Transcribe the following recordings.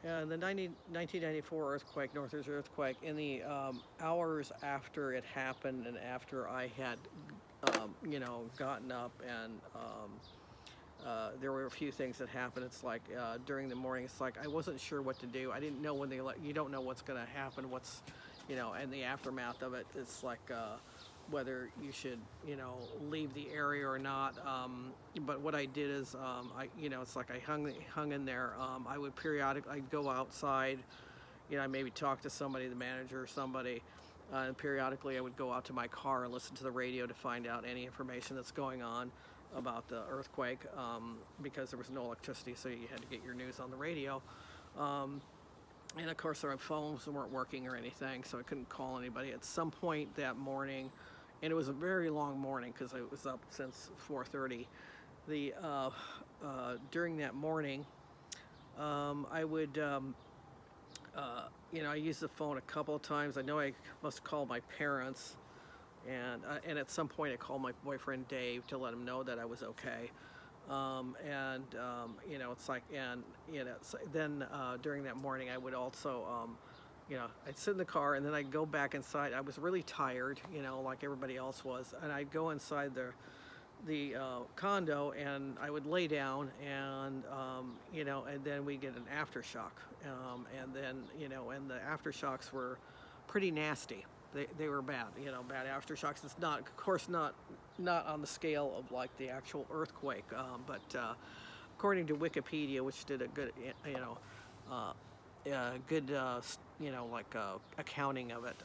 the 1994 earthquake, Northridge earthquake, in the hours after it happened and after I had, gotten up and there were a few things that happened. It's like during the morning, it's like I wasn't sure what to do. I didn't know when you don't know what's going to happen, and the aftermath of it. It's like whether you should, leave the area or not. But what I did is, it's like I hung in there. I would I'd go outside, I maybe talk to somebody, the manager or somebody. And periodically I would go out to my car and listen to the radio to find out any information that's going on about the earthquake, because there was no electricity, so you had to get your news on the radio. And of course our phones weren't working or anything, so I couldn't call anybody. At some point that morning, and it was a very long morning because I was up since 4:30, during that morning, I would I used the phone a couple of times. I know I must call my parents, and at some point I called my boyfriend Dave to let him know that I was okay. It's like, then during that morning I would also, I'd sit in the car and then I'd go back inside. I was really tired, like everybody else was, and I'd go inside the condo and I would lay down and and then we get an aftershock, and then and the aftershocks were pretty nasty. They were bad, bad aftershocks. It's not, of course, not on the scale of like the actual earthquake, but according to Wikipedia, which did a good accounting of it,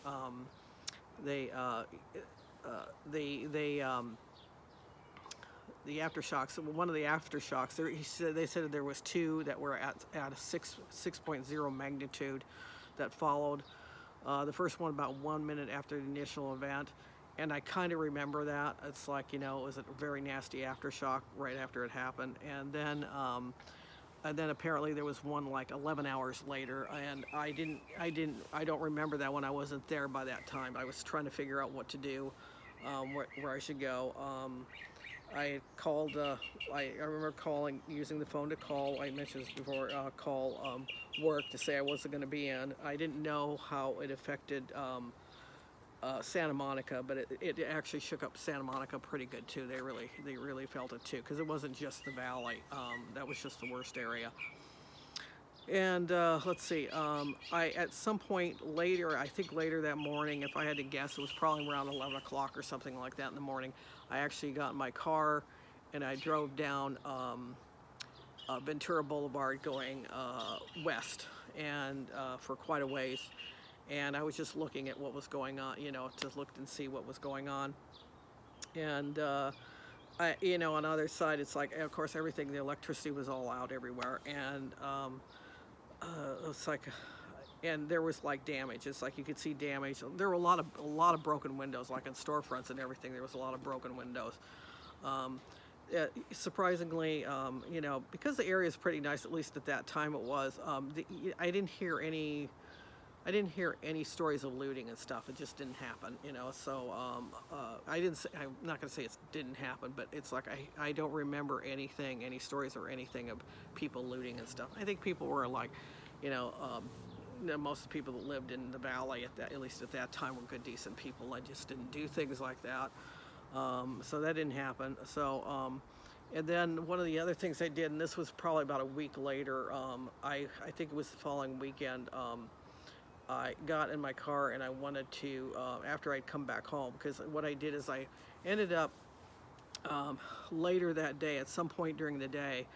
the aftershocks. One of the aftershocks, they said there was two that were at a 6.0 magnitude that followed. The first one about 1 minute after the initial event, and I kind of remember that. It's like, it was a very nasty aftershock right after it happened, and then apparently there was one like 11 hours later, and I don't remember that one. I wasn't there by that time. I was trying to figure out what to do, where I should go. I called, I remember using the phone to call, I mentioned this before, call work to say I wasn't going to be in. I didn't know how it affected Santa Monica, but it actually shook up Santa Monica pretty good too. They really felt it too, because it wasn't just the valley. That was just the worst area. And let's see, at some point later, I think later that morning, if I had to guess, it was probably around 11 o'clock or something like that in the morning, I actually got in my car and I drove down Ventura Boulevard going west, and for quite a ways. And I was just looking at what was going on, just looked and see what was going on. And on the other side, it's like, of course, everything, the electricity was all out everywhere, and it's like, and there was like damage. It's like you could see damage. There were a lot of broken windows, like in storefronts and everything. There was a lot of broken windows. Surprisingly, because the area is pretty nice, at least at that time it was. I didn't hear any stories of looting and stuff. It just didn't happen, So I'm not gonna say it didn't happen, but it's like I don't remember any stories or anything of people looting and stuff. I think people were like, most of the people that lived in the valley at least at that time were good, decent people. I just didn't do things like that. So that didn't happen. So and then one of the other things I did, and this was probably about a week later, I think it was the following weekend. I got in my car and I wanted to, after I'd come back home, because what I did is I ended up later that day, at some point during the day,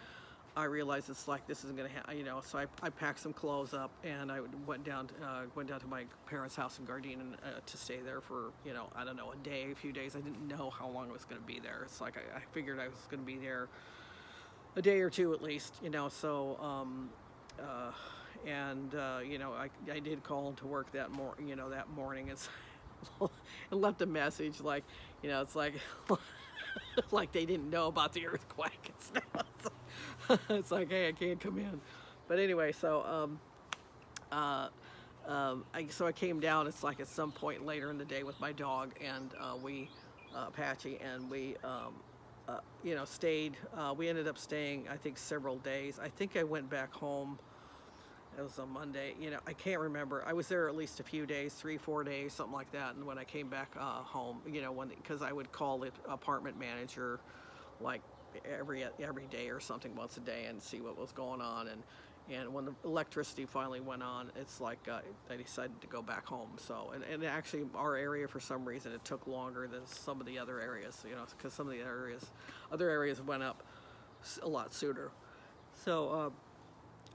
I realized it's like this isn't going to happen, So I packed some clothes up and I went down to my parents' house in Gardena to stay there for, I don't know, a few days. I didn't know how long I was going to be there. It's like I figured I was going to be there a day or two at least, So I did call into work that morning and left a message like, it's like like they didn't know about the earthquake and stuff. It's like, hey, I can't come in. But anyway, so I came down. It's like at some point later in the day with my dog, and we Apache, and we stayed. We ended up staying, I think, several days. I think I went back home It was a Monday. You know, I can't remember. I was there at least a few days, 3-4 days, something like that. And when I came back home, you know, because I would call the apartment manager like every day or something, once a day, and see what was going on. And when the electricity finally went on, it's like I decided to go back home. So, and actually our area, for some reason, it took longer than some of the other areas, you know, because some of the other areas went up a lot sooner. So,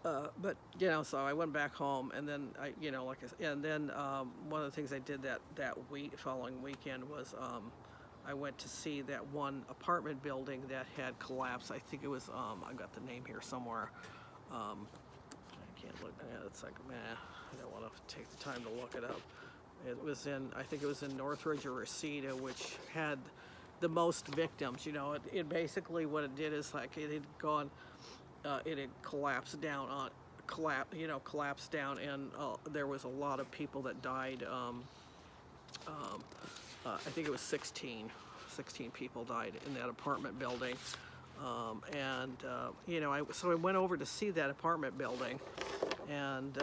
but you know, so I went back home, and then you know, like I said, and then one of the things I did that following weekend was I went to see that one apartment building that had collapsed. I think it was I got the name here somewhere. I can't look. It's like, man, I don't want to take the time to look it up. It was I think it was in Northridge or Reseda, which had the most victims. You know, it basically, what it did is, like, it had gone. It had collapsed down, and there was a lot of people that died. I think it was 16 people died in that apartment building. You know, so I went over to see that apartment building, and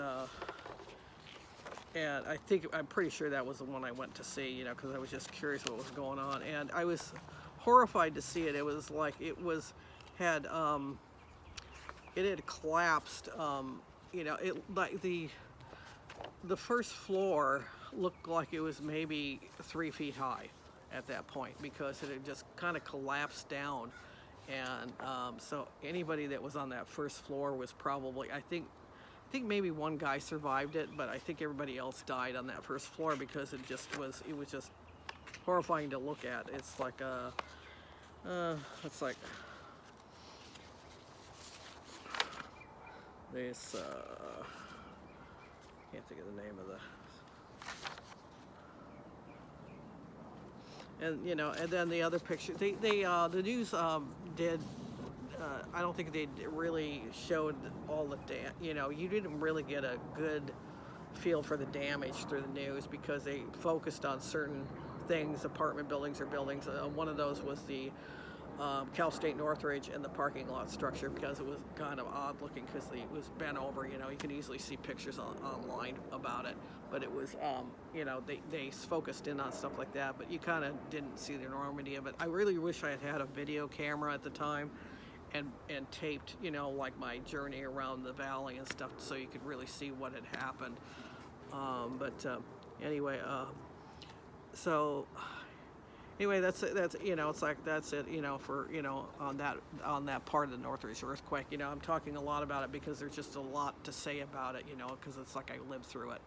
I'm pretty sure that was the one I went to see, you know, because I was just curious what was going on, and I was horrified to see it. It was like it had collapsed. You know, it like the first floor looked like it was maybe 3 feet high at that point, because it had just kind of collapsed down. And so anybody that was on that first floor was probably, I think maybe one guy survived it, but I think everybody else died on that first floor, because it was just horrifying to look at. It's like this, can't think of the name of the, and you know, and then the other picture, the news did, I don't think they really showed all the you know, you didn't really get a good feel for the damage through the news, because they focused on certain things, apartment buildings or buildings. One of those was the State Northridge and the parking lot structure, because it was kind of odd looking, because it was bent over. You know, you can easily see pictures online about it, but it was, you know, they focused in on stuff like that, but you kind of didn't see the enormity of it. I really wish I had a video camera at the time and taped, you know, like my journey around the valley and stuff, so you could really see what had happened. Anyway, so anyway, that's you know, it's like, that's it, you know, for, you know, on that part of the Northridge earthquake. You know, I'm talking a lot about it because there's just a lot to say about it, you know, because it's like I lived through it.